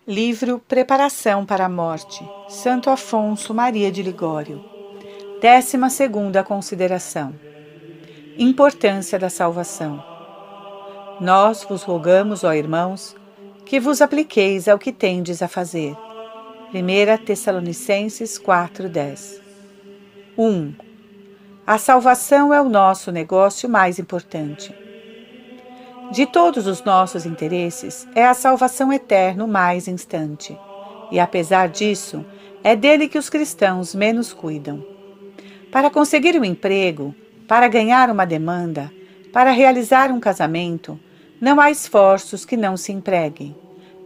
Livro Preparação para a Morte, Santo Afonso Maria de Ligório. 12ª consideração. Importância da salvação. Nós vos rogamos, ó irmãos, que vos apliqueis ao que tendes a fazer. 1 Tessalonicenses 4:10. 1. A salvação é o nosso negócio mais importante. De todos os nossos interesses, é a salvação eterna o mais instante. E apesar disso, é dele que os cristãos menos cuidam. Para conseguir um emprego, para ganhar uma demanda, para realizar um casamento, não há esforços que não se empreguem.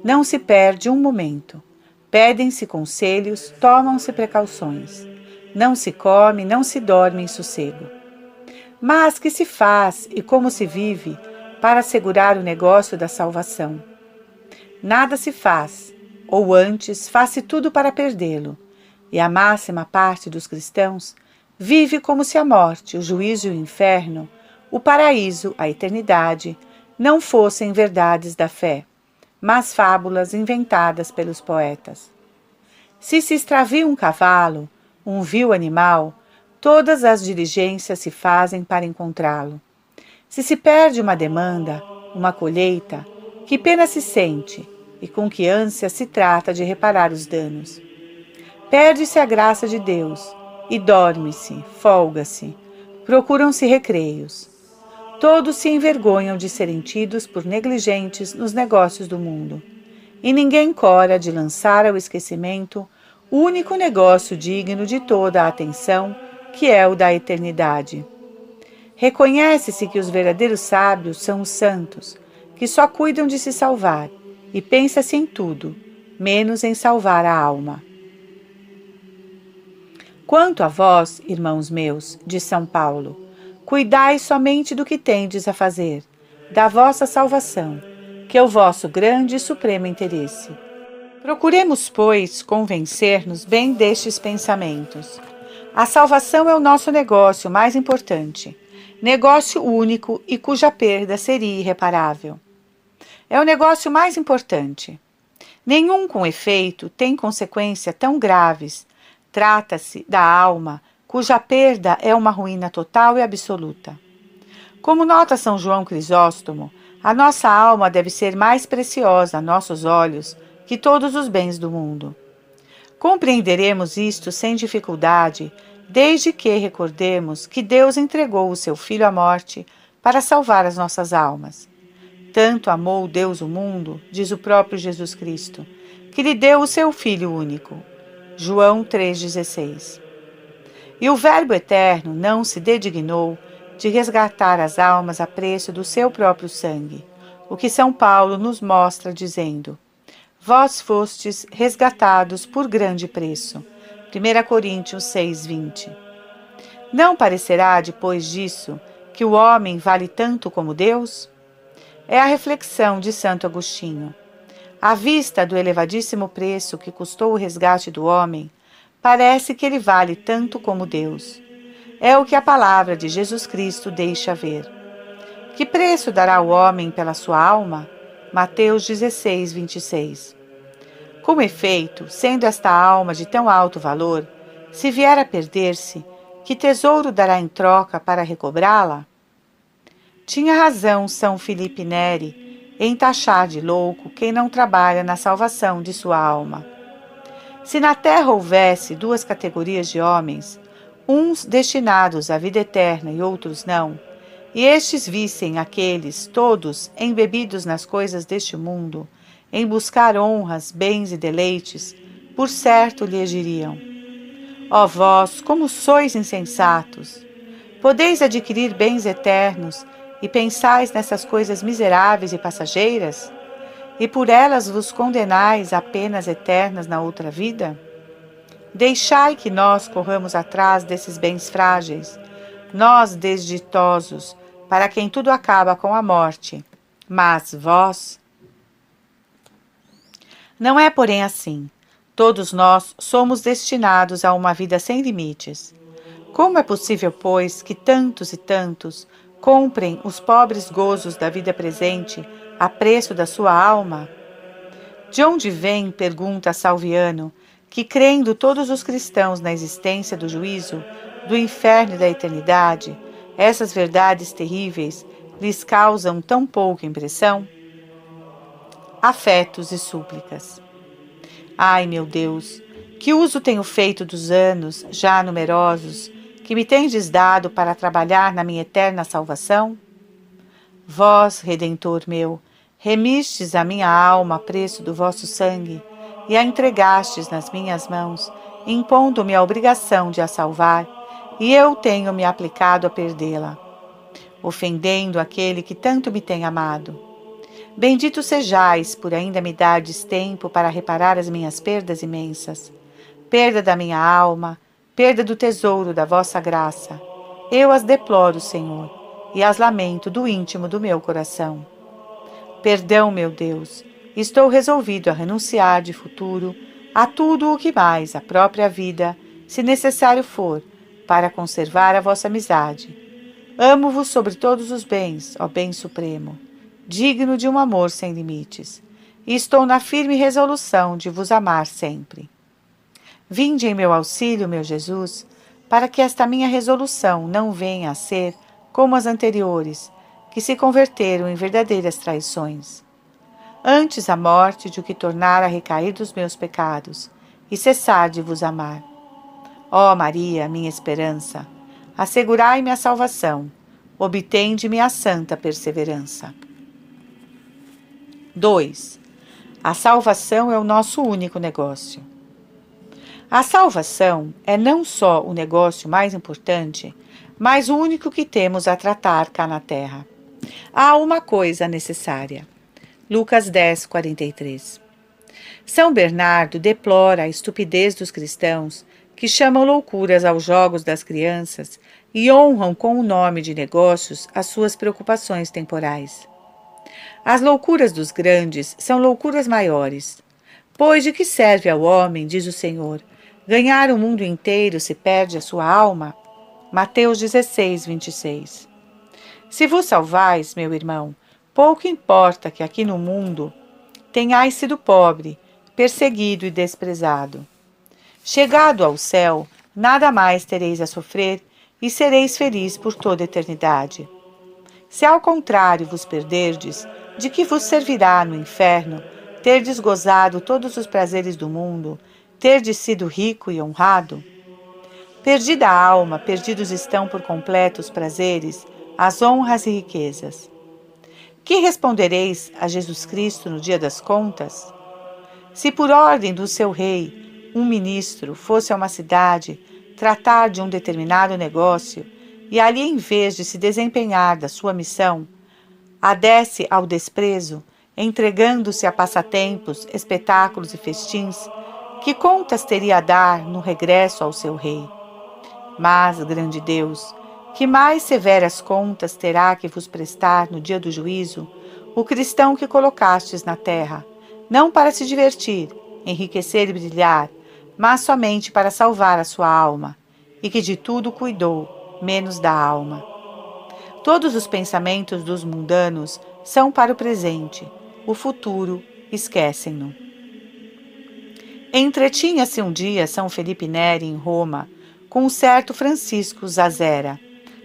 Não se perde um momento. Pedem-se conselhos, tomam-se precauções. Não se come, não se dorme em sossego. Mas que se faz e como se vive para assegurar o negócio da salvação? Nada se faz, ou antes faz-se tudo para perdê-lo, e a máxima parte dos cristãos vive como se a morte, o juízo e o inferno, o paraíso, a eternidade, não fossem verdades da fé, mas fábulas inventadas pelos poetas. Se extravia um cavalo, um vil animal, todas as diligências se fazem para encontrá-lo. Se perde uma demanda, uma colheita, que pena se sente e com que ânsia se trata de reparar os danos. Perde-se a graça de Deus e dorme-se, folga-se, procuram-se recreios. Todos se envergonham de serem tidos por negligentes nos negócios do mundo, e ninguém cora de lançar ao esquecimento o único negócio digno de toda a atenção, que é o da eternidade. Reconhece-se que os verdadeiros sábios são os santos, que só cuidam de se salvar, e pensa-se em tudo, menos em salvar a alma. Quanto a vós, irmãos meus, diz São Paulo, cuidai somente do que tendes a fazer, da vossa salvação, que é o vosso grande e supremo interesse. Procuremos, pois, convencer-nos bem destes pensamentos. A salvação é o nosso negócio mais importante, negócio único e cuja perda seria irreparável. É o negócio mais importante. Nenhum, com efeito, tem consequências tão graves. Trata-se da alma, cuja perda é uma ruína total e absoluta. Como nota São João Crisóstomo, a nossa alma deve ser mais preciosa a nossos olhos que todos os bens do mundo. Compreenderemos isto sem dificuldade, desde que recordemos que Deus entregou o seu Filho à morte para salvar as nossas almas. Tanto amou Deus o mundo, diz o próprio Jesus Cristo, que lhe deu o seu Filho único. João 3,16. E o Verbo Eterno não se dedignou de resgatar as almas a preço do seu próprio sangue, o que São Paulo nos mostra dizendo: vós fostes resgatados por grande preço. 1 Coríntios 6:20. Não parecerá, depois disso, que o homem vale tanto como Deus? É a reflexão de Santo Agostinho. À vista do elevadíssimo preço que custou o resgate do homem, parece que ele vale tanto como Deus. É o que a palavra de Jesus Cristo deixa ver. Que preço dará o homem pela sua alma? Mateus 16:26. Com efeito, sendo esta alma de tão alto valor, se vier a perder-se, que tesouro dará em troca para recobrá-la? Tinha razão São Filipe Neri em taxar de louco quem não trabalha na salvação de sua alma. Se na terra houvesse duas categorias de homens, uns destinados à vida eterna e outros não, e estes vissem aqueles todos embebidos nas coisas deste mundo, em buscar honras, bens e deleites, por certo lhes diriam: ó vós, como sois insensatos! Podeis adquirir bens eternos e pensais nessas coisas miseráveis e passageiras? E por elas vos condenais a penas eternas na outra vida? Deixai que nós corramos atrás desses bens frágeis, nós desditosos, para quem tudo acaba com a morte. Mas vós... Não é, porém, assim. Todos nós somos destinados a uma vida sem limites. Como é possível, pois, que tantos e tantos comprem os pobres gozos da vida presente a preço da sua alma? De onde vem, pergunta Salviano, que crendo todos os cristãos na existência do juízo, do inferno e da eternidade, essas verdades terríveis lhes causam tão pouca impressão? Afetos e súplicas. Ai, meu Deus, que uso tenho feito dos anos, já numerosos, que me tendes dado para trabalhar na minha eterna salvação? Vós, Redentor meu, remistes a minha alma a preço do vosso sangue e a entregastes nas minhas mãos, impondo-me a obrigação de a salvar, e eu tenho me aplicado a perdê-la, ofendendo aquele que tanto me tem amado. Bendito sejais por ainda me dardes tempo para reparar as minhas perdas imensas, perda da minha alma, perda do tesouro da vossa graça. Eu as deploro, Senhor, e as lamento do íntimo do meu coração. Perdão, meu Deus, estou resolvido a renunciar de futuro a tudo o que mais a própria vida, se necessário for, para conservar a vossa amizade. Amo-vos sobre todos os bens, ó bem supremo, digno de um amor sem limites, e estou na firme resolução de vos amar sempre. Vinde em meu auxílio, meu Jesus, para que esta minha resolução não venha a ser como as anteriores, que se converteram em verdadeiras traições. Antes a morte de o que tornar a recair dos meus pecados, e cessar de vos amar. Ó Maria, minha esperança, assegurai-me a salvação, obtende-me a santa perseverança. 2. A salvação é o nosso único negócio. A salvação é não só o negócio mais importante, mas o único que temos a tratar cá na terra. Há uma coisa necessária. Lucas 10, 43. São Bernardo deplora a estupidez dos cristãos que chamam loucuras aos jogos das crianças e honram com o nome de negócios as suas preocupações temporais. As loucuras dos grandes são loucuras maiores. Pois de que serve ao homem, diz o Senhor, ganhar o mundo inteiro se perde a sua alma? Mateus 16, 26. Se vos salvais, meu irmão, pouco importa que aqui no mundo tenhais sido pobre, perseguido e desprezado. Chegado ao céu, nada mais tereis a sofrer e sereis feliz por toda a eternidade. Se ao contrário vos perderdes, de que vos servirá no inferno terdes gozado todos os prazeres do mundo, terdes sido rico e honrado? Perdida a alma, perdidos estão por completo os prazeres, as honras e riquezas. Que respondereis a Jesus Cristo no dia das contas? Se por ordem do seu rei, um ministro fosse a uma cidade tratar de um determinado negócio e ali, em vez de se desempenhar da sua missão, a desse ao desprezo, entregando-se a passatempos, espetáculos e festins, que contas teria a dar no regresso ao seu rei? Mas, grande Deus, que mais severas contas terá que vos prestar no dia do juízo o cristão que colocastes na terra, não para se divertir, enriquecer e brilhar, mas somente para salvar a sua alma, e que de tudo cuidou, menos da alma. Todos os pensamentos dos mundanos são para o presente, o futuro esquecem-no. Entretinha-se um dia São Felipe Neri em Roma com um certo Francisco Zazera,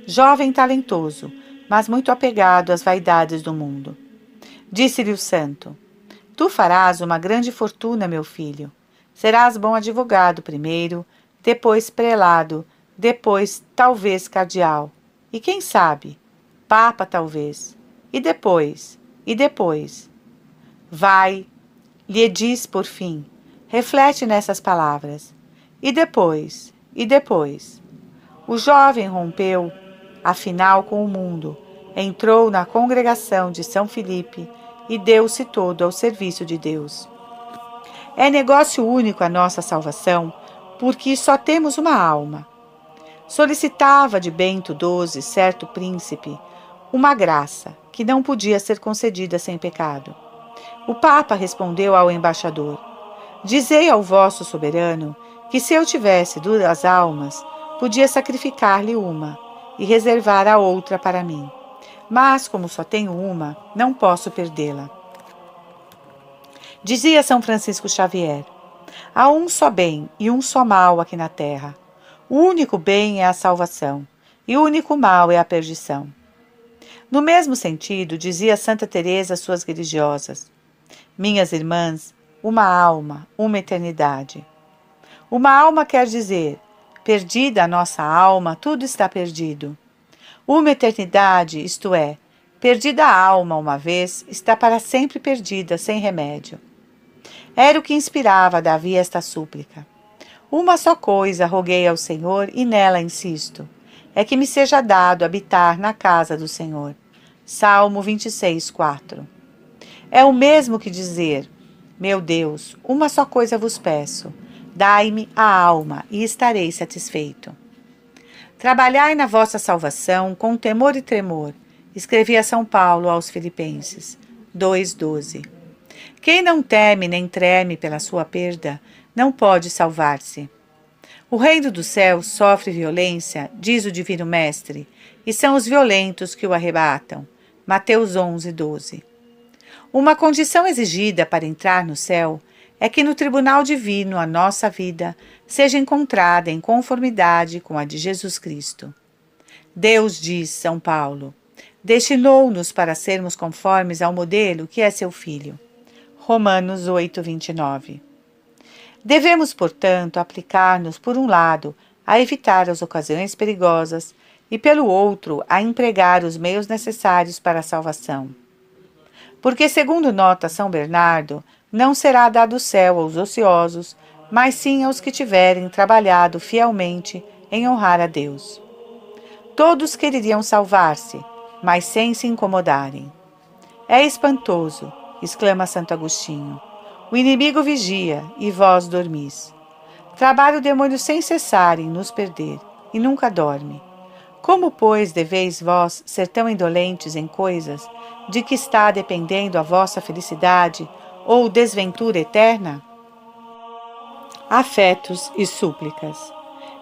jovem talentoso, mas muito apegado às vaidades do mundo. Disse-lhe o santo: Tu farás uma grande fortuna, meu filho. Serás bom advogado primeiro, depois prelado, depois talvez cardeal, e quem sabe, papa talvez, e depois. Vai, lhe diz por fim, reflete nessas palavras. E depois. O jovem rompeu, afinal, com o mundo, entrou na congregação de São Filipe e deu-se todo ao serviço de Deus. É negócio único a nossa salvação, porque só temos uma alma. Solicitava de Bento XII, certo príncipe, uma graça que não podia ser concedida sem pecado. O Papa respondeu ao embaixador: Dizei ao vosso soberano que se eu tivesse 2 almas, podia sacrificar-lhe uma e reservar a outra para mim. Mas, como só tenho uma, não posso perdê-la. Dizia São Francisco Xavier: há um só bem e um só mal aqui na terra. O único bem é a salvação, e o único mal é a perdição. No mesmo sentido, dizia Santa Teresa às suas religiosas: minhas irmãs, uma alma, uma eternidade. Uma alma quer dizer, perdida a nossa alma, tudo está perdido. Uma eternidade, isto é, perdida a alma uma vez, está para sempre perdida, sem remédio. Era o que inspirava a Davi esta súplica. Uma só coisa roguei ao Senhor e nela insisto, é que me seja dado habitar na casa do Senhor. Salmo 26, 4. É o mesmo que dizer: meu Deus, uma só coisa vos peço, dai-me a alma e estarei satisfeito. Trabalhai na vossa salvação com temor e tremor, escrevia São Paulo aos Filipenses 2,12. Quem não teme nem treme pela sua perda, não pode salvar-se. O reino dos céus sofre violência, diz o Divino Mestre, e são os violentos que o arrebatam. Mateus 11:12. Uma condição exigida para entrar no céu é que no tribunal divino a nossa vida seja encontrada em conformidade com a de Jesus Cristo. Deus, diz São Paulo, destinou-nos para sermos conformes ao modelo que é seu Filho. Romanos 8:29. Devemos, portanto, aplicar-nos, por um lado, a evitar as ocasiões perigosas e, pelo outro, a empregar os meios necessários para a salvação. Porque, segundo nota São Bernardo, não será dado o céu aos ociosos, mas sim aos que tiverem trabalhado fielmente em honrar a Deus. Todos quereriam salvar-se, mas sem se incomodarem. É espantoso, exclama Santo Agostinho. O inimigo vigia, e vós dormis. Trabalha o demônio sem cessar em nos perder, e nunca dorme. Como, pois, deveis vós ser tão indolentes em coisas de que está dependendo a vossa felicidade ou desventura eterna? Afetos e súplicas.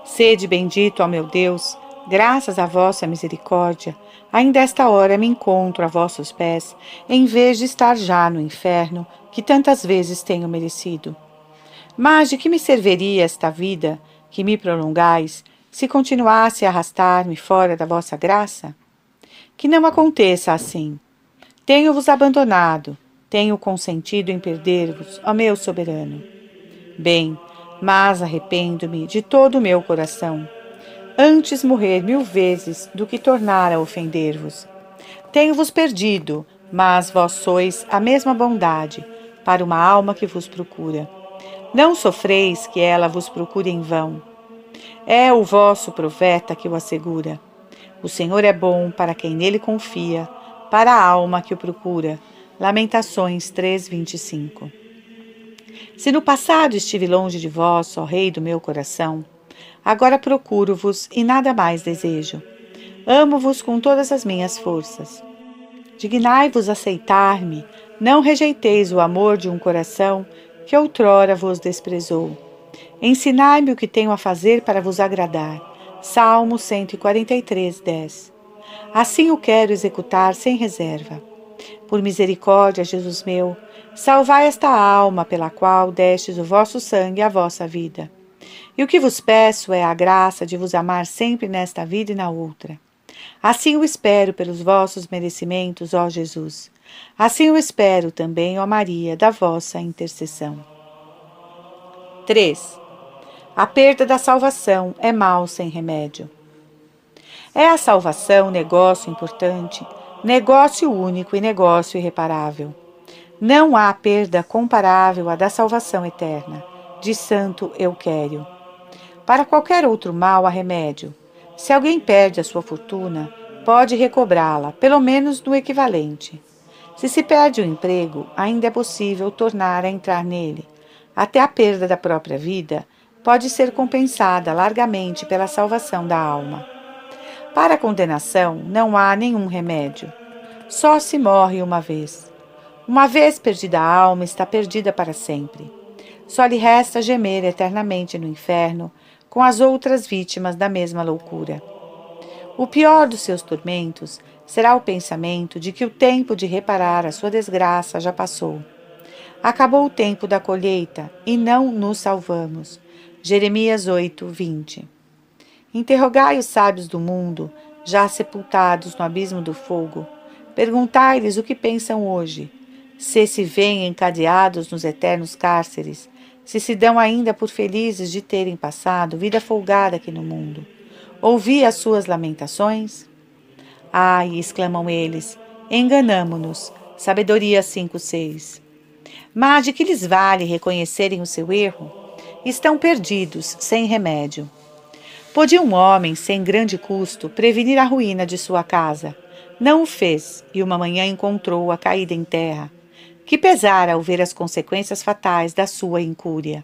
Sede bendito ao meu Deus, graças à vossa misericórdia, ainda esta hora me encontro a vossos pés, em vez de estar já no inferno, que tantas vezes tenho merecido. Mas de que me serviria esta vida que me prolongais, se continuasse a arrastar-me fora da vossa graça? Que não aconteça assim. Tenho-vos abandonado, tenho consentido em perder-vos, ó meu soberano. Bem, mas arrependo-me de todo o meu coração. Antes morrer 1000 vezes do que tornar a ofender-vos. Tenho-vos perdido, mas vós sois a mesma bondade para uma alma que vos procura. Não sofreis que ela vos procure em vão. É o vosso profeta que o assegura. O Senhor é bom para quem nele confia, para a alma que o procura. Lamentações 3:25. Se no passado estive longe de vós, ó Rei do meu coração, agora procuro-vos e nada mais desejo. Amo-vos com todas as minhas forças. Dignai-vos aceitar-me, não rejeiteis o amor de um coração que outrora vos desprezou. Ensinai-me o que tenho a fazer para vos agradar. Salmo 143:10. Assim o quero executar sem reserva. Por misericórdia, Jesus meu, salvai esta alma pela qual destes o vosso sangue e a vossa vida. E o que vos peço é a graça de vos amar sempre nesta vida e na outra. Assim o espero pelos vossos merecimentos, ó Jesus. Assim o espero também, ó Maria, da vossa intercessão. 3. A perda da salvação é mal sem remédio. É a salvação negócio importante, negócio único e negócio irreparável. Não há perda comparável à da salvação eterna, de Santo Euquério. Para qualquer outro mal há remédio. Se alguém perde a sua fortuna, pode recobrá-la, pelo menos no equivalente. Se perde o emprego, ainda é possível tornar a entrar nele. Até a perda da própria vida pode ser compensada largamente pela salvação da alma. Para a condenação não há nenhum remédio. Só se morre uma vez. Uma vez perdida a alma, está perdida para sempre. Só lhe resta gemer eternamente no inferno com as outras vítimas da mesma loucura. O pior dos seus tormentos será o pensamento de que o tempo de reparar a sua desgraça já passou. Acabou o tempo da colheita e não nos salvamos. Jeremias 8, 20. Interrogai os sábios do mundo, já sepultados no abismo do fogo. Perguntai-lhes o que pensam hoje, se veem encadeados nos eternos cárceres, se dão ainda por felizes de terem passado vida folgada aqui no mundo. Ouvi as suas lamentações? Ai, exclamam eles, enganamo-nos. Sabedoria 5:6. Mas de que lhes vale reconhecerem o seu erro? Estão perdidos, sem remédio. Podia um homem, sem grande custo, prevenir a ruína de sua casa. Não o fez, e uma manhã encontrou-a caída em terra. Que pesar ao ver as consequências fatais da sua incúria.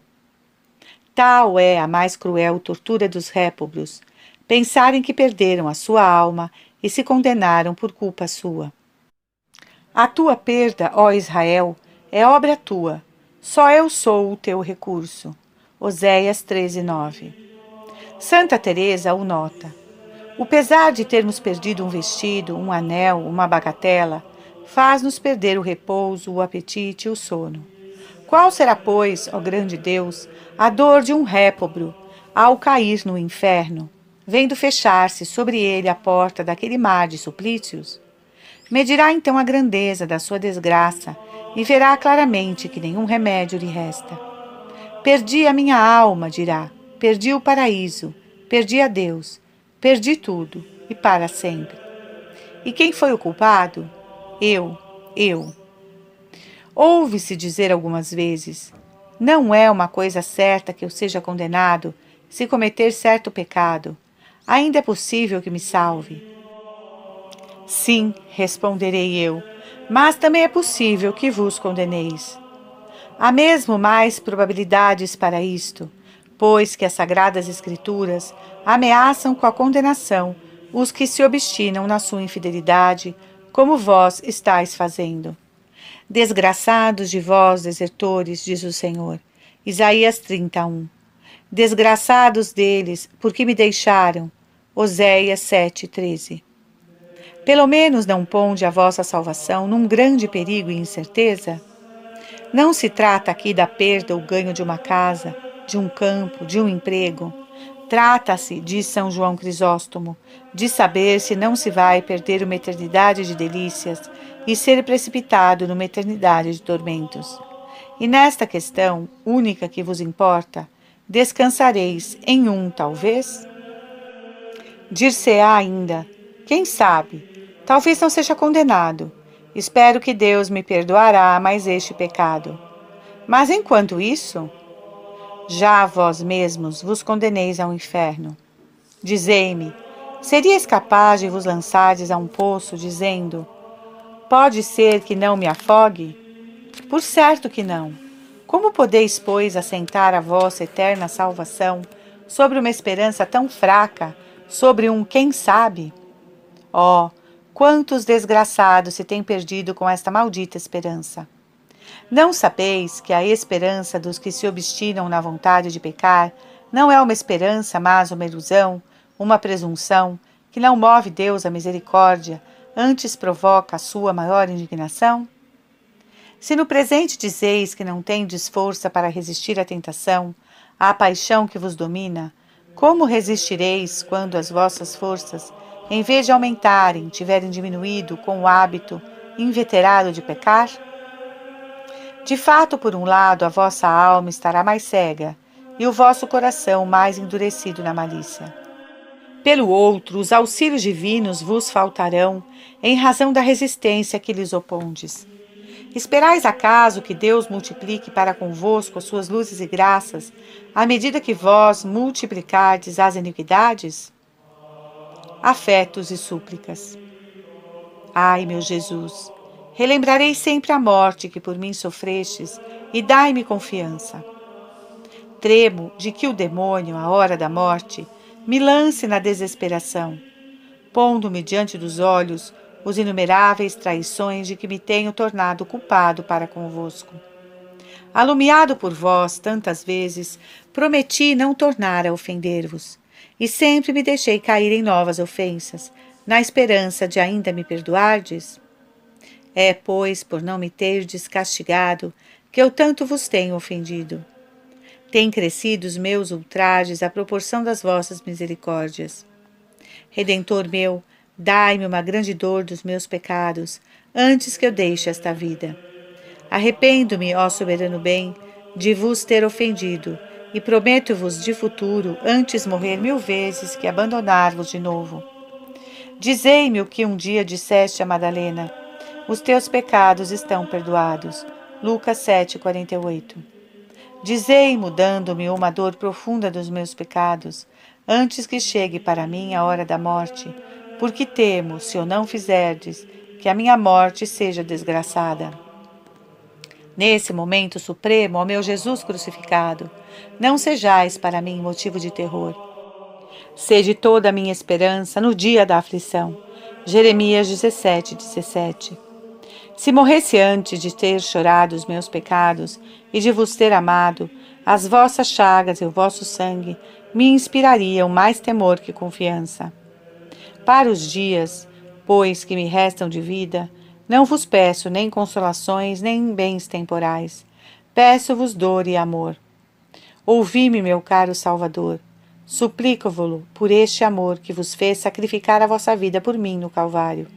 Tal é a mais cruel tortura dos réprobos, pensarem que perderam a sua alma e se condenaram por culpa sua. A tua perda, ó Israel, é obra tua. Só eu sou o teu recurso. Oséias 13:9. Santa Teresa o nota. O pesar de termos perdido um vestido, um anel, uma bagatela, faz-nos perder o repouso, o apetite e o sono. Qual será, pois, ó grande Deus, a dor de um réprobo ao cair no inferno, vendo fechar-se sobre ele a porta daquele mar de suplícios? Medirá então a grandeza da sua desgraça e verá claramente que nenhum remédio lhe resta. Perdi a minha alma, dirá, perdi o paraíso, perdi a Deus, perdi tudo e para sempre. E quem foi o culpado? Eu. Ouve-se dizer algumas vezes: não é uma coisa certa que eu seja condenado se cometer certo pecado. Ainda é possível que me salve. Sim, responderei eu, mas também é possível que vos condeneis. Há mesmo mais probabilidades para isto, pois que as Sagradas Escrituras ameaçam com a condenação os que se obstinam na sua infidelidade, como vós estáis fazendo. Desgraçados de vós, desertores, diz o Senhor. Isaías 31. Desgraçados deles, porque me deixaram. Oséias 7:13. Pelo menos não ponde a vossa salvação num grande perigo e incerteza? Não se trata aqui da perda ou ganho de uma casa, de um campo, de um emprego. Trata-se, diz São João Crisóstomo, de saber se não se vai perder uma eternidade de delícias e ser precipitado numa eternidade de tormentos. E nesta questão, única que vos importa, descansareis em um talvez? Dir-se-á ainda, quem sabe, talvez não seja condenado. Espero que Deus me perdoará mais este pecado. Mas enquanto isso, já vós mesmos vos condeneis ao inferno. Dizei-me, serias capaz de vos lançardes a um poço, dizendo: pode ser que não me afogue? Por certo que não. Como podeis, pois, assentar a vossa eterna salvação sobre uma esperança tão fraca, sobre um quem sabe? Oh, quantos desgraçados se têm perdido com esta maldita esperança! Não sabeis que a esperança dos que se obstinam na vontade de pecar não é uma esperança, mas uma ilusão, uma presunção, que não move Deus à misericórdia, antes provoca a sua maior indignação? Se no presente dizeis que não tendes força para resistir à tentação, à paixão que vos domina, como resistireis quando as vossas forças, em vez de aumentarem, tiverem diminuído com o hábito inveterado de pecar? De fato, por um lado, a vossa alma estará mais cega e o vosso coração mais endurecido na malícia. Pelo outro, os auxílios divinos vos faltarão em razão da resistência que lhes opondes. Esperais acaso que Deus multiplique para convosco as suas luzes e graças, à medida que vós multiplicardes as iniquidades? Afetos e súplicas. Ai, meu Jesus, relembrarei sempre a morte que por mim sofrestes e dai-me confiança. Tremo de que o demônio, à hora da morte, me lance na desesperação, pondo-me diante dos olhos os inumeráveis traições de que me tenho tornado culpado para convosco. Alumiado por vós tantas vezes, prometi não tornar a ofender-vos, e sempre me deixei cair em novas ofensas, na esperança de ainda me perdoardes? É, pois, por não me terdes castigado, que eu tanto vos tenho ofendido. Têm crescido os meus ultrajes à proporção das vossas misericórdias. Redentor meu, dai-me uma grande dor dos meus pecados, antes que eu deixe esta vida. Arrependo-me, ó soberano bem, de vos ter ofendido, e prometo-vos de futuro, antes morrer 1000 vezes que abandonar-vos de novo. Dizei-me o que um dia disseste a Madalena: os teus pecados estão perdoados. Lucas 7:48. Dizei-me, dando-me uma dor profunda dos meus pecados, antes que chegue para mim a hora da morte, porque temo, se o não fizerdes, que a minha morte seja desgraçada. Nesse momento supremo, ó meu Jesus crucificado, não sejais para mim motivo de terror. Sede toda a minha esperança no dia da aflição. Jeremias 17:17. Se morresse antes de ter chorado os meus pecados e de vos ter amado, as vossas chagas e o vosso sangue me inspirariam mais temor que confiança. Para os dias, pois, que me restam de vida, não vos peço nem consolações, nem bens temporais. Peço-vos dor e amor. Ouvi-me, meu caro Salvador. Suplico-vos por este amor que vos fez sacrificar a vossa vida por mim no Calvário.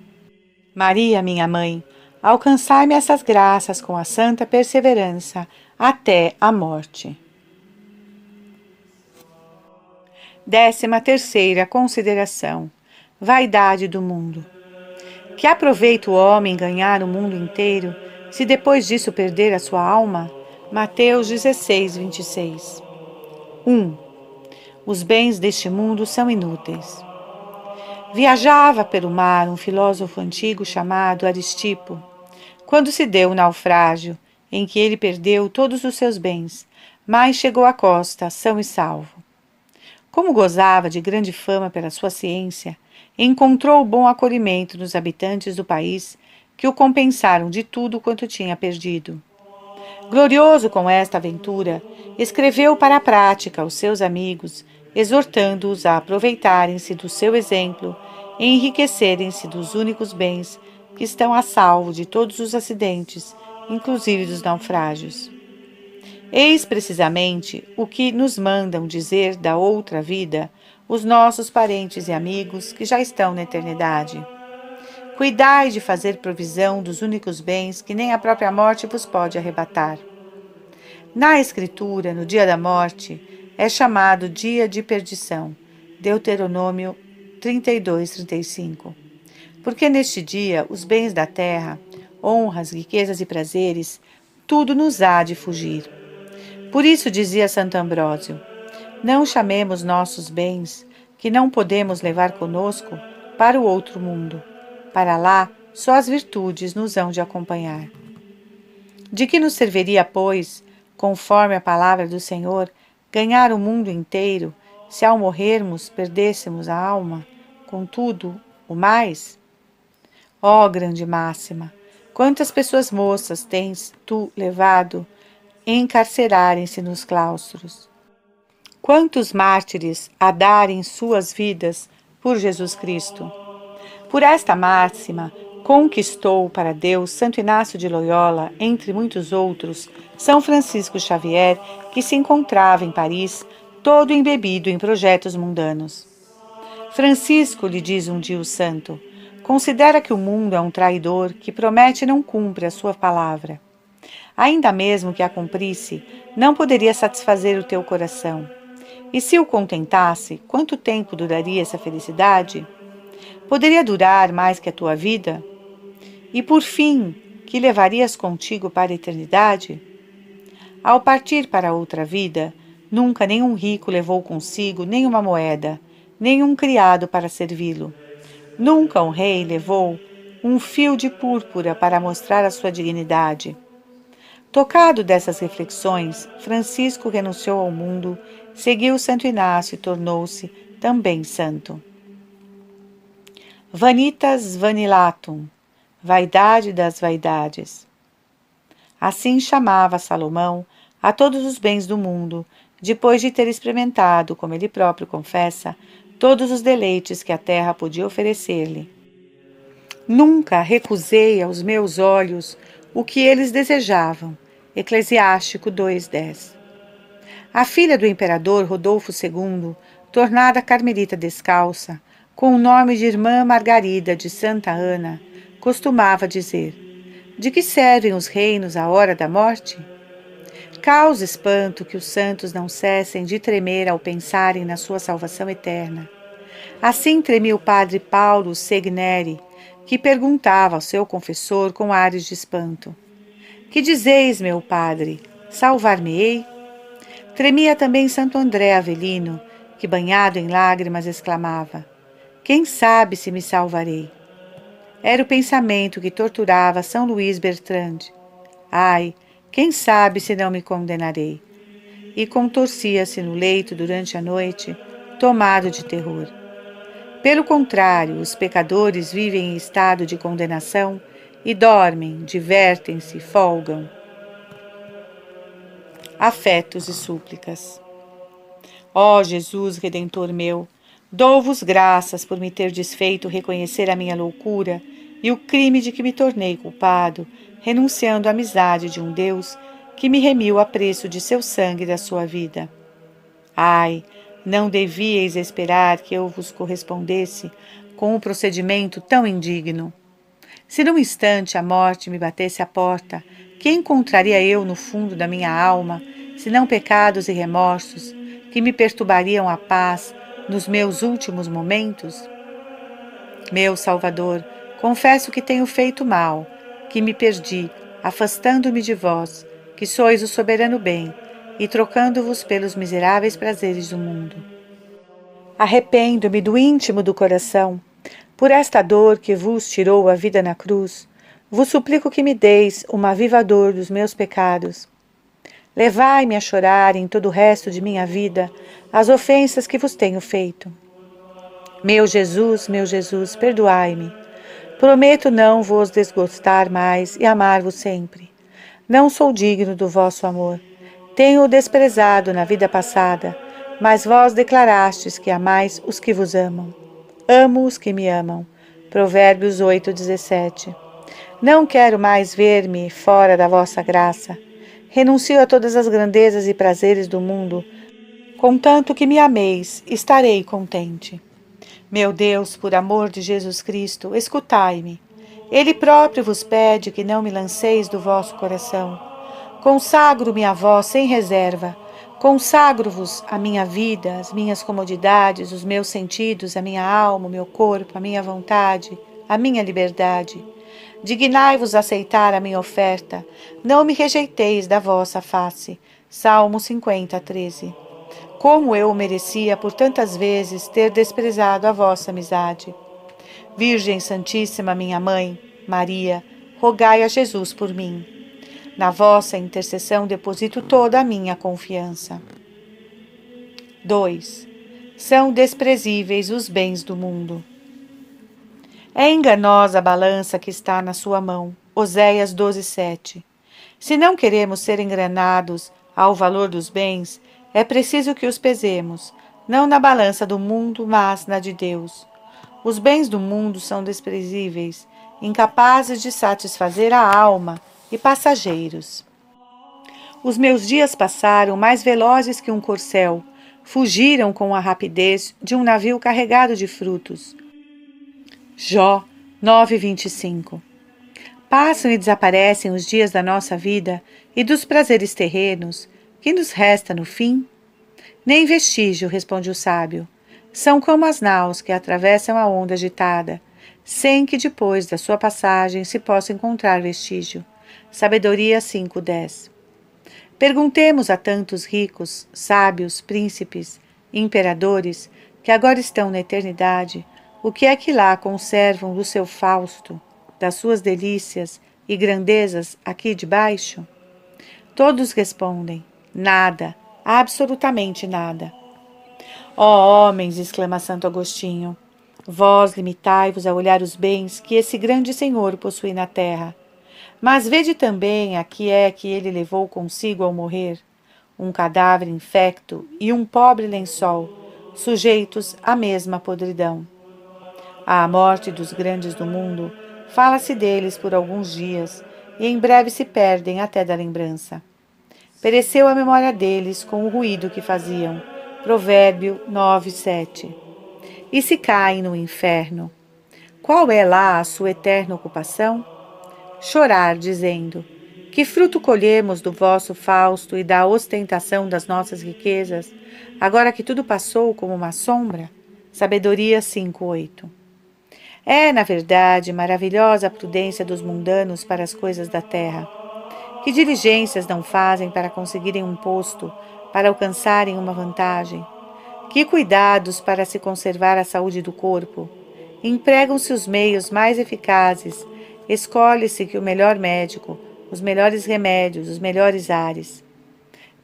Maria, minha mãe, alcançai-me essas graças com a santa perseverança até a morte. 13ª consideração: vaidade do mundo. Que aproveita o homem ganhar o mundo inteiro, se depois disso perder a sua alma? Mateus 16:26. 1. Os bens deste mundo são inúteis. Viajava pelo mar um filósofo antigo chamado Aristipo, quando se deu o naufrágio, em que ele perdeu todos os seus bens, mas chegou à costa, são e salvo. Como gozava de grande fama pela sua ciência, encontrou bom acolhimento nos habitantes do país, que o compensaram de tudo quanto tinha perdido. Glorioso com esta aventura, escreveu para a prática aos seus amigos, exortando-os a aproveitarem-se do seu exemplo e enriquecerem-se dos únicos bens que estão a salvo de todos os acidentes, inclusive dos naufrágios. Eis precisamente o que nos mandam dizer da outra vida os nossos parentes e amigos que já estão na eternidade. Cuidai de fazer provisão dos únicos bens que nem a própria morte vos pode arrebatar. Na Escritura, no dia da morte, é chamado dia de perdição, Deuteronômio 32:35. Porque neste dia os bens da terra, honras, riquezas e prazeres, tudo nos há de fugir. Por isso dizia Santo Ambrósio: não chamemos nossos bens, que não podemos levar conosco, para o outro mundo. Para lá, só as virtudes nos hão de acompanhar. De que nos serviria, pois, conforme a palavra do Senhor, ganhar o mundo inteiro, se ao morrermos perdêssemos a alma? Contudo, o mais? Ó grande máxima! Quantas pessoas moças tens tu levado encarcerarem-se nos claustros? Quantos mártires a darem suas vidas por Jesus Cristo? Por esta máxima, conquistou para Deus Santo Inácio de Loyola, entre muitos outros, São Francisco Xavier, que se encontrava em Paris, todo embebido em projetos mundanos. Francisco, lhe diz um dia o santo, considera que o mundo é um traidor que promete e não cumpre a sua palavra. Ainda mesmo que a cumprisse, não poderia satisfazer o teu coração. E se o contentasse, quanto tempo duraria essa felicidade? Poderia durar mais que a tua vida? E por fim, que levarias contigo para a eternidade? Ao partir para outra vida, nunca nenhum rico levou consigo nenhuma moeda, nenhum criado para servi-lo. Nunca um rei levou um fio de púrpura para mostrar a sua dignidade. Tocado dessas reflexões, Francisco renunciou ao mundo, seguiu Santo Inácio e tornou-se também santo. Vanitas vanillatum, vaidade das vaidades. Assim chamava Salomão a todos os bens do mundo, depois de ter experimentado, como ele próprio confessa, todos os deleites que a terra podia oferecer-lhe. Nunca recusei aos meus olhos o que eles desejavam, Eclesiástico 2:10. A filha do imperador Rodolfo II, tornada carmelita descalça, com o nome de Irmã Margarida de Santa Ana, costumava dizer: de que servem os reinos à hora da morte? Causa espanto que os santos não cessem de tremer ao pensarem na sua salvação eterna. Assim tremia o padre Paulo Segneri, que perguntava ao seu confessor com ares de espanto: que dizeis, meu padre, salvar-me-ei? Tremia também Santo André Avelino, que banhado em lágrimas exclamava: quem sabe se me salvarei? Era o pensamento que torturava São Luís Bertrand. Ai, quem sabe se não me condenarei? E contorcia-se no leito durante a noite, tomado de terror. Pelo contrário, os pecadores vivem em estado de condenação e dormem, divertem-se, folgam. Afetos e súplicas. Ó Jesus Redentor meu, dou-vos graças por me ter desfeito reconhecer a minha loucura e o crime de que me tornei culpado, renunciando à amizade de um Deus que me remiu a preço de seu sangue e da sua vida. Ai, não devíeis esperar que eu vos correspondesse com um procedimento tão indigno. Se num instante a morte me batesse à porta, que encontraria eu no fundo da minha alma, senão pecados e remorsos que me perturbariam a paz nos meus últimos momentos? Meu Salvador, confesso que tenho feito mal, que me perdi, afastando-me de vós, que sois o soberano bem, e trocando-vos pelos miseráveis prazeres do mundo. Arrependo-me do íntimo do coração, por esta dor que vos tirou a vida na cruz. Vos suplico que me deis uma viva dor dos meus pecados. Levai-me a chorar em todo o resto de minha vida as ofensas que vos tenho feito. Meu Jesus, perdoai-me. Prometo não vos desgostar mais e amar-vos sempre. Não sou digno do vosso amor. Tenho-o desprezado na vida passada, mas vós declarastes que amais os que vos amam. Amo os que me amam. Provérbios 8:17. Não quero mais ver-me fora da vossa graça. Renuncio a todas as grandezas e prazeres do mundo. Contanto que me ameis, estarei contente. Meu Deus, por amor de Jesus Cristo, escutai-me. Ele próprio vos pede que não me lanceis do vosso coração. Consagro-me a vós sem reserva. Consagro-vos a minha vida, as minhas comodidades, os meus sentidos, a minha alma, o meu corpo, a minha vontade, a minha liberdade. Dignai-vos aceitar a minha oferta. Não me rejeiteis da vossa face. Salmo 50:13. Como eu merecia por tantas vezes ter desprezado a vossa amizade. Virgem Santíssima, minha Mãe, Maria, rogai a Jesus por mim. Na vossa intercessão deposito toda a minha confiança. 2. São desprezíveis os bens do mundo. É enganosa a balança que está na sua mão. Oséias 12:7. Se não queremos ser enganados ao valor dos bens, é preciso que os pesemos, não na balança do mundo, mas na de Deus. Os bens do mundo são desprezíveis, incapazes de satisfazer a alma e passageiros. Os meus dias passaram mais velozes que um corcel, fugiram com a rapidez de um navio carregado de frutos. Jó 9:25. Passam e desaparecem os dias da nossa vida e dos prazeres terrenos, que nos resta no fim? Nem vestígio, responde o sábio. São como as naus que atravessam a onda agitada, sem que depois da sua passagem se possa encontrar vestígio. Sabedoria 5:10. Perguntemos a tantos ricos, sábios, príncipes, imperadores, que agora estão na eternidade, o que é que lá conservam do seu Fausto, das suas delícias e grandezas aqui debaixo? Todos respondem: nada, absolutamente nada. Ó homens, exclama Santo Agostinho, vós limitai-vos a olhar os bens que esse grande Senhor possui na terra. Mas vede também a que é que ele levou consigo ao morrer: um cadáver infecto e um pobre lençol, sujeitos à mesma podridão. À morte dos grandes do mundo, fala-se deles por alguns dias, e em breve se perdem até da lembrança. Pereceu a memória deles com o ruído que faziam. Provérbio 9:7. E se caem no inferno, qual é lá a sua eterna ocupação? Chorar, dizendo: que fruto colhemos do vosso fausto e da ostentação das nossas riquezas, agora que tudo passou como uma sombra? Sabedoria 5:8. É, na verdade, maravilhosa a prudência dos mundanos para as coisas da terra. Que diligências não fazem para conseguirem um posto, para alcançarem uma vantagem? Que cuidados para se conservar a saúde do corpo? Empregam-se os meios mais eficazes, escolhe-se que o melhor médico, os melhores remédios, os melhores ares.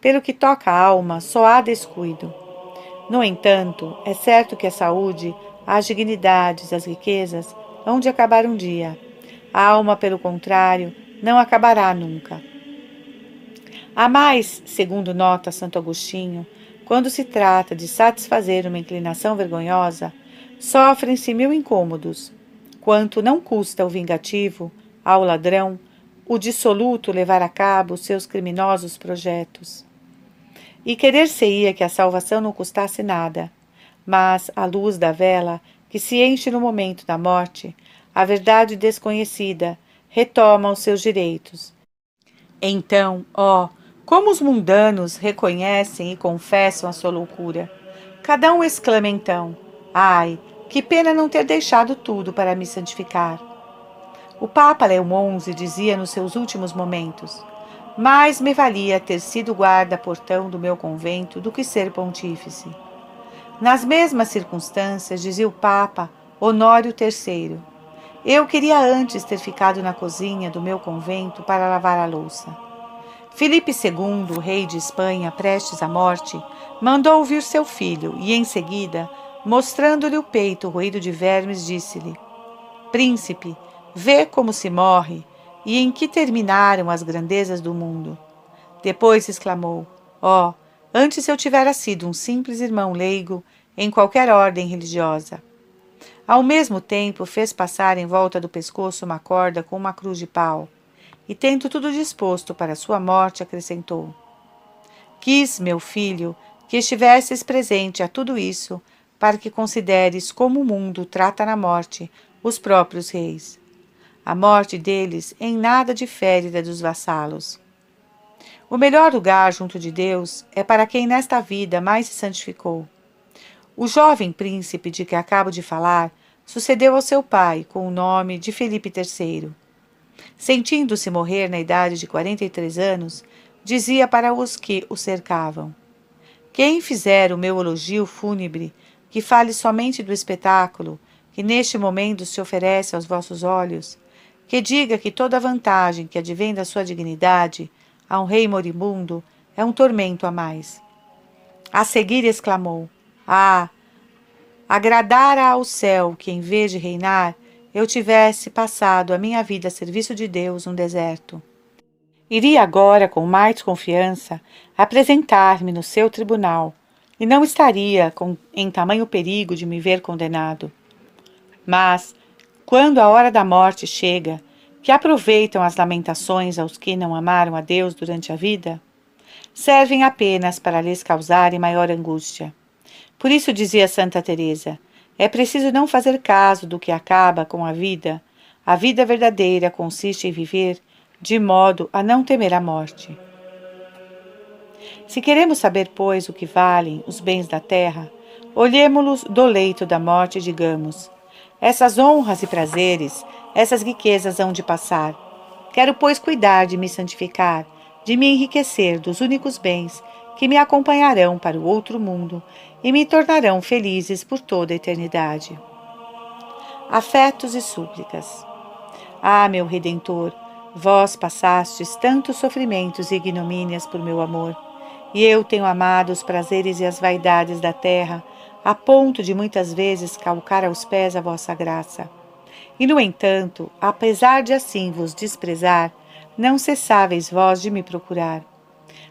Pelo que toca à alma, só há descuido. No entanto, é certo que a saúde, as dignidades, as riquezas hão de acabar um dia. A alma, pelo contrário, não acabará nunca. Há mais, segundo nota Santo Agostinho, quando se trata de satisfazer uma inclinação vergonhosa, sofrem-se 1000 incômodos, quanto não custa ao vingativo, ao ladrão, o dissoluto levar a cabo seus criminosos projetos. E querer-se-ia que a salvação não custasse nada, mas, à luz da vela, que se enche no momento da morte, a verdade desconhecida retoma os seus direitos. Então, ó, como os mundanos reconhecem e confessam a sua loucura. Cada um exclama então: ai, que pena não ter deixado tudo para me santificar. O Papa Leão XI dizia nos seus últimos momentos: mais me valia ter sido guarda-portão do meu convento do que ser pontífice. Nas mesmas circunstâncias, dizia o Papa Honório III, eu queria antes ter ficado na cozinha do meu convento para lavar a louça. Filipe II, rei de Espanha, prestes à morte, mandou ouvir seu filho e, em seguida, mostrando-lhe o peito roído de vermes, disse-lhe: príncipe, vê como se morre e em que terminaram as grandezas do mundo. Depois exclamou: ó, antes eu tivera sido um simples irmão leigo em qualquer ordem religiosa. Ao mesmo tempo, fez passar em volta do pescoço uma corda com uma cruz de pau, e, tendo tudo disposto para sua morte, acrescentou: quis, meu filho, que estivesses presente a tudo isso, para que consideres como o mundo trata na morte os próprios reis. A morte deles em nada difere da dos vassalos. O melhor lugar junto de Deus é para quem nesta vida mais se santificou. O jovem príncipe de que acabo de falar sucedeu ao seu pai com o nome de Filipe III. Sentindo-se morrer na idade de 43 anos, dizia para os que o cercavam: quem fizer o meu elogio fúnebre, que fale somente do espetáculo que neste momento se oferece aos vossos olhos, que diga que toda a vantagem que advém da sua dignidade a um rei moribundo é um tormento a mais. A seguir exclamou: ah, agradara ao céu que, em vez de reinar, eu tivesse passado a minha vida a serviço de Deus no deserto. Iria agora, com mais confiança, apresentar-me no seu tribunal, e não estaria em tamanho perigo de me ver condenado. Mas, quando a hora da morte chega, que aproveitam as lamentações aos que não amaram a Deus durante a vida, servem apenas para lhes causarem maior angústia. Por isso dizia Santa Teresa: é preciso não fazer caso do que acaba com a vida. A vida verdadeira consiste em viver de modo a não temer a morte. Se queremos saber, pois, o que valem os bens da terra, olhemo-los do leito da morte e digamos: essas honras e prazeres, essas riquezas hão de passar. Quero, pois, cuidar de me santificar, de me enriquecer dos únicos bens que me acompanharão para o outro mundo e me tornarão felizes por toda a eternidade. Afetos e súplicas. Ah, meu Redentor, vós passastes tantos sofrimentos e ignomínias por meu amor, e eu tenho amado os prazeres e as vaidades da terra, a ponto de muitas vezes calcar aos pés a vossa graça. E, no entanto, apesar de assim vos desprezar, não cessáveis vós de me procurar.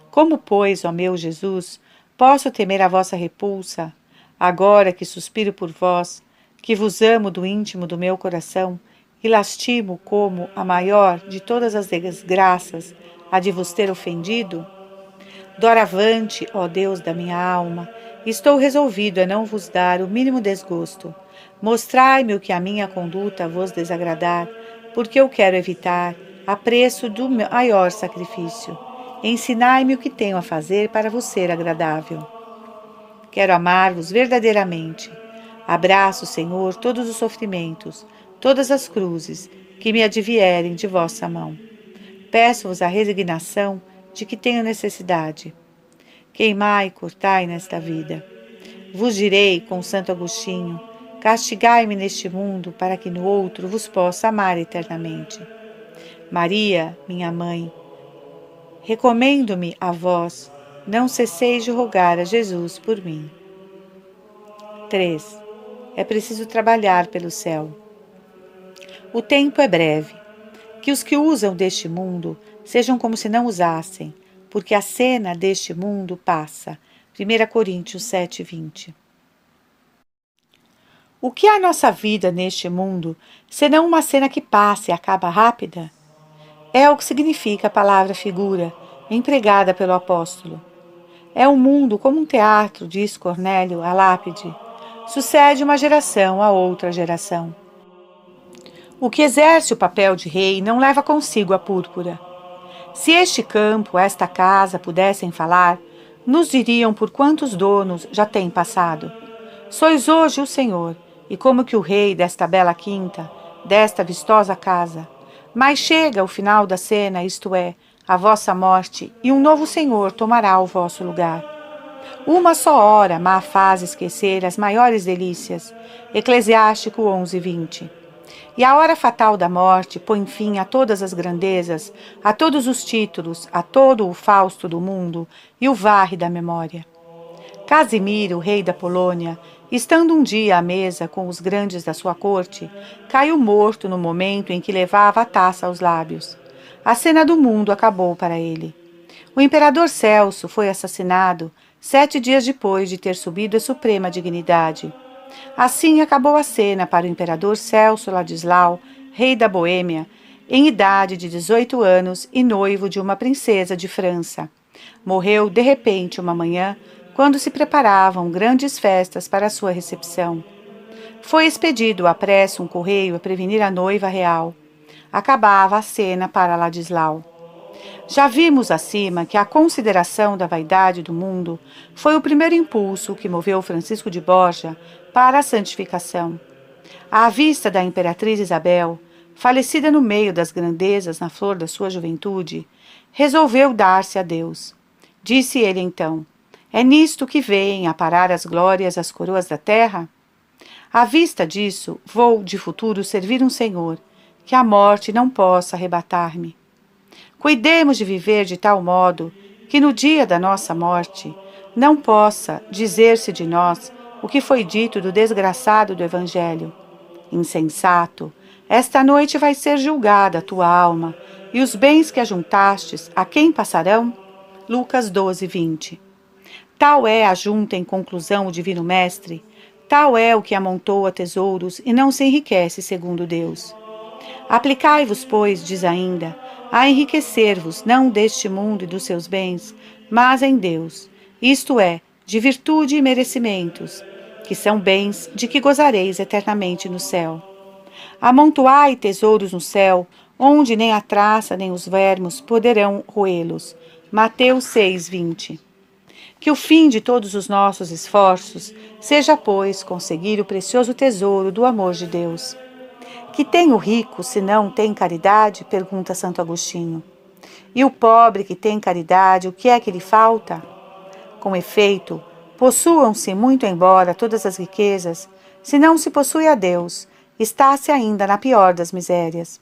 Como, pois, ó meu Jesus, posso temer a vossa repulsa, agora que suspiro por vós, que vos amo do íntimo do meu coração e lastimo como a maior de todas as desgraças a de vos ter ofendido? Doravante, ó Deus da minha alma, estou resolvido a não vos dar o mínimo desgosto. Mostrai-me o que a minha conduta vos desagradar, porque eu quero evitar, a preço do maior sacrifício. Ensinai-me o que tenho a fazer para vos ser agradável. Quero amar-vos verdadeiramente. Abraço, Senhor, todos os sofrimentos, todas as cruzes que me advierem de vossa mão. Peço-vos a resignação de que tenho necessidade. Queimai e cortai nesta vida. Vos direi, com Santo Agostinho, castigai-me neste mundo, para que no outro vos possa amar eternamente. Maria, minha mãe, recomendo-me a vós, não cesseis de rogar a Jesus por mim. 3. É preciso trabalhar pelo céu. O tempo é breve. Que os que usam deste mundo sejam como se não usassem, porque a cena deste mundo passa. 1 Coríntios 7:20. O que é a nossa vida neste mundo, senão uma cena que passa e acaba rápida? É o que significa a palavra figura, empregada pelo apóstolo. É um mundo como um teatro, diz Cornélio à lápide. Sucede uma geração a outra geração. O que exerce o papel de rei não leva consigo a púrpura. Se este campo, esta casa pudessem falar, nos diriam por quantos donos já têm passado. Sois hoje o Senhor, e como que o rei desta bela quinta, desta vistosa casa. Mas chega o final da cena, isto é, a vossa morte, e um novo Senhor tomará o vosso lugar. Uma só hora má faz esquecer as maiores delícias. Eclesiástico 11:20. E a hora fatal da morte põe fim a todas as grandezas, a todos os títulos, a todo o Fausto do mundo e o varre da memória. Casimiro, rei da Polônia, estando um dia à mesa com os grandes da sua corte, caiu morto no momento em que levava a taça aos lábios. A cena do mundo acabou para ele. O imperador Celso foi assassinado 7 dias depois de ter subido a suprema dignidade. Assim acabou a cena para o imperador Celso Ladislau, rei da Boêmia, em idade de 18 anos e noivo de uma princesa de França. Morreu de repente uma manhã, quando se preparavam grandes festas para a sua recepção. Foi expedido à pressa um correio a prevenir a noiva real. Acabava a cena para Ladislau. Já vimos acima que a consideração da vaidade do mundo foi o primeiro impulso que moveu Francisco de Borja para a santificação. À vista da imperatriz Isabel, falecida no meio das grandezas na flor da sua juventude, resolveu dar-se a Deus. Disse ele então: é nisto que vêm a parar as glórias as coroas da terra? À vista disso, vou de futuro servir um Senhor, que a morte não possa arrebatar-me. Cuidemos de viver de tal modo que no dia da nossa morte não possa dizer-se de nós o que foi dito do desgraçado do Evangelho. Insensato, esta noite vai ser julgada a tua alma, e os bens que ajuntastes, a quem passarão? Lucas 12:20. Tal é a junta em conclusão o Divino Mestre, tal é o que amontoa tesouros e não se enriquece segundo Deus. Aplicai-vos, pois, diz ainda, a enriquecer-vos não deste mundo e dos seus bens, mas em Deus, isto é, de virtude e merecimentos, que são bens de que gozareis eternamente no céu. Amontoai tesouros no céu, onde nem a traça nem os vermes poderão roê-los. Mateus 6:20. Que o fim de todos os nossos esforços seja, pois, conseguir o precioso tesouro do amor de Deus. Que tem o rico, se não tem caridade? Pergunta Santo Agostinho. E o pobre que tem caridade, o que é que lhe falta? Com efeito, possuam-se muito embora todas as riquezas, se não se possui a Deus, está-se ainda na pior das misérias.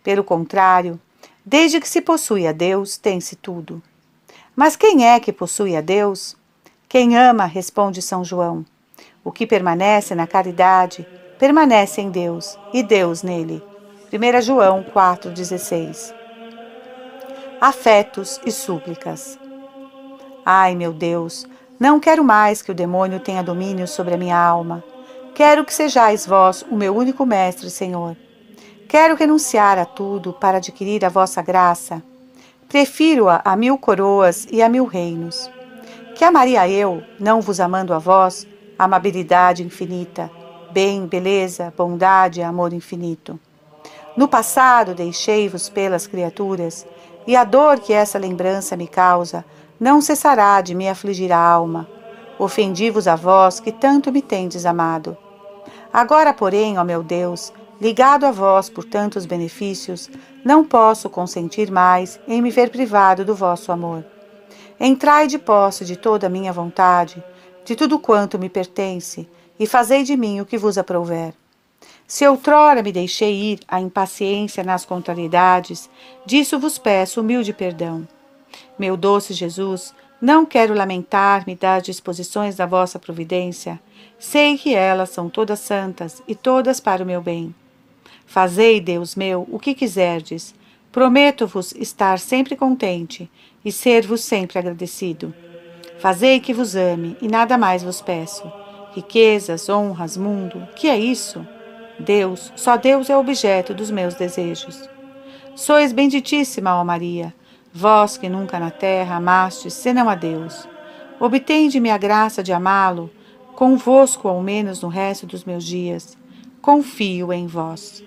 Pelo contrário, desde que se possui a Deus, tem-se tudo. Mas quem é que possui a Deus? Quem ama, responde São João. O que permanece na caridade, permanece em Deus, e Deus nele. 1 João 4,16. Afetos e súplicas. Ai, meu Deus, não quero mais que o demônio tenha domínio sobre a minha alma. Quero que sejais vós o meu único mestre, Senhor. Quero renunciar a tudo para adquirir a vossa graça. Prefiro-a a 1000 coroas e a 1000 reinos. Que amaria eu, não vos amando a vós, amabilidade infinita, bem, beleza, bondade e amor infinito. No passado deixei-vos pelas criaturas, e a dor que essa lembrança me causa não cessará de me afligir a alma. Ofendi-vos a vós que tanto me tendes amado. Agora, porém, ó meu Deus, ligado a vós por tantos benefícios, não posso consentir mais em me ver privado do vosso amor. Entrai de posse de toda a minha vontade, de tudo quanto me pertence, e fazei de mim o que vos aprouver. Se outrora me deixei ir à impaciência nas contrariedades, disso vos peço humilde perdão. Meu doce Jesus, não quero lamentar-me das disposições da vossa providência. Sei que elas são todas santas e todas para o meu bem. Fazei, Deus meu, o que quiserdes. Prometo-vos estar sempre contente e ser-vos sempre agradecido. Fazei que vos ame e nada mais vos peço. Riquezas, honras, mundo, que é isso? Deus, só Deus é o objeto dos meus desejos. Sois benditíssima, ó Maria, vós que nunca na terra amastes senão a Deus. Obtende-me a graça de amá-lo, convosco ao menos no resto dos meus dias. Confio em vós.